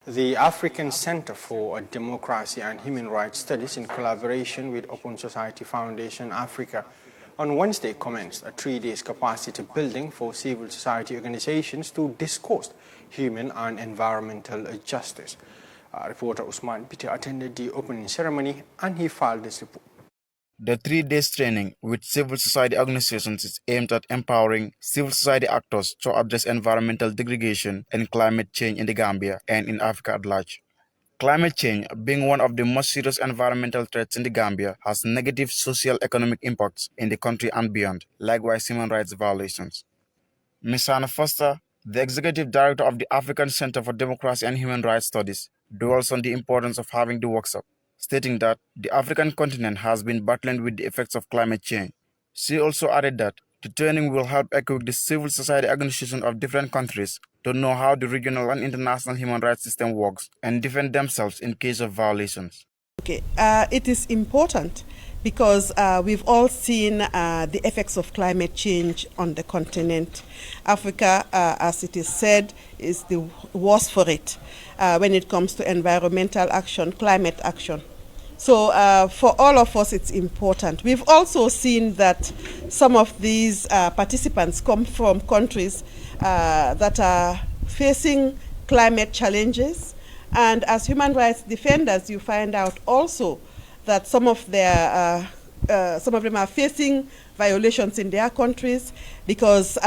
The African Center for Democracy and Human Rights Studies, in collaboration with Open Society Foundation Africa, on Wednesday commenced a 3-day capacity building for civil society organizations to discuss human and environmental justice. Reporter Usman Peter attended the opening ceremony and he filed this report. The 3-day training with civil society organizations is aimed at empowering civil society actors to address environmental degradation and climate change in the Gambia and in Africa at large. Climate change, being one of the most serious environmental threats in the Gambia, has negative socio-economic impacts in the country and beyond, likewise human rights violations. Ms. Hannah Foster, the Executive Director of the African Center for Democracy and Human Rights Studies, dwells on the importance of having the workshop, stating that the African continent has been battling with the effects of climate change. She also added that the training will help equip the civil society organizations of different countries to know how the regional and international human rights system works and defend themselves in case of violations. Okay, it is important because we've all seen the effects of climate change on the continent. Africa, as it is said, is the worst for it when it comes to environmental action, climate action. So for all of us, it's important. We've also seen that some of these participants come from countries that are facing climate challenges. And as human rights defenders, you find out also that some of them are facing violations in their countries because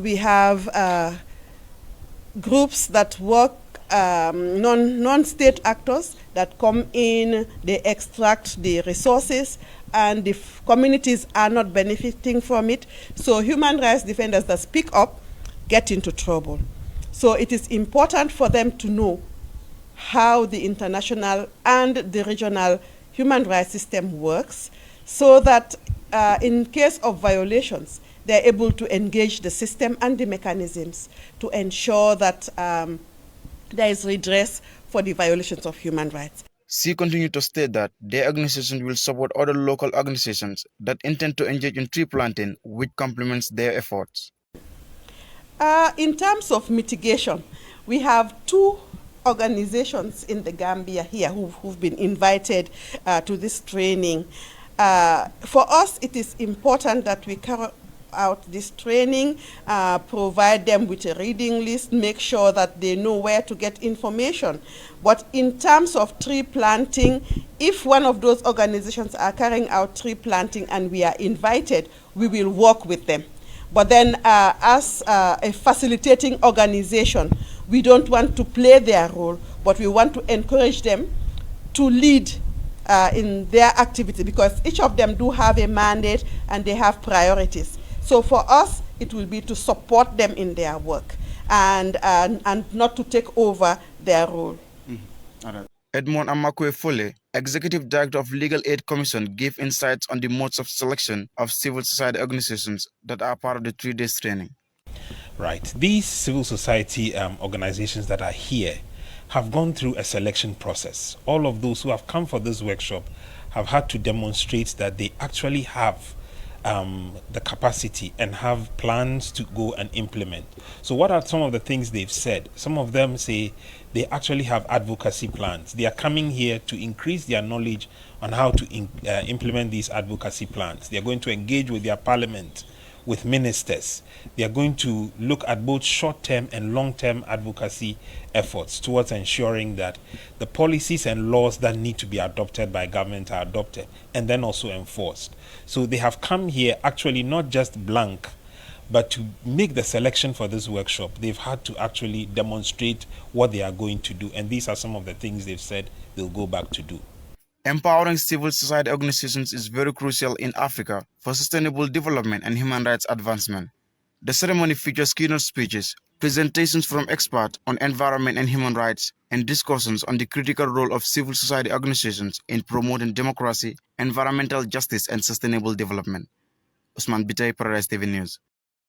we have groups that work, non-state actors that come in, they extract the resources, and the communities are not benefiting from it. So human rights defenders that speak up get into trouble. So it is important for them to know how the international and the regional human rights system works, so that in case of violations, they're able to engage the system and the mechanisms to ensure that there is redress for the violations of human rights. She continued to state that their organization will support other local organizations that intend to engage in tree planting, which complements their efforts. In terms of mitigation, we have 2 organizations in the Gambia here who've been invited to this training. For us, it is important that we carry out this training, provide them with a reading list, make sure that they know where to get information. But in terms of tree planting, if one of those organizations are carrying out tree planting and we are invited, we will work with them. But then as a facilitating organization, we don't want to play their role, but we want to encourage them to lead in their activity, because each of them do have a mandate and they have priorities. So for us, it will be to support them in their work and not to take over their role. Edmond Amakwe Fole, Executive Director of Legal Aid Commission, gave insights on the modes of selection of civil society organizations that are part of the 3-day training. Right. These civil society organizations that are here have gone through a selection process. All of those who have come for this workshop have had to demonstrate that they actually have the capacity and have plans to go and implement. So what are some of the things they've said? Some of them say they actually have advocacy plans. They are coming here to increase their knowledge on how to implement these advocacy plans. They are going to engage with their parliament, with ministers. They are going to look at both short-term and long-term advocacy efforts towards ensuring that the policies and laws that need to be adopted by government are adopted and then also enforced. So they have come here actually not just blank, but to make the selection for this workshop, they've had to actually demonstrate what they are going to do. And these are some of the things they've said they'll go back to do. Empowering civil society organizations is very crucial in Africa for sustainable development and human rights advancement. The ceremony features keynote speeches, presentations from experts on environment and human rights, and discussions on the critical role of civil society organizations in promoting democracy, environmental justice, and sustainable development. Usman Bitay, Paradise TV News.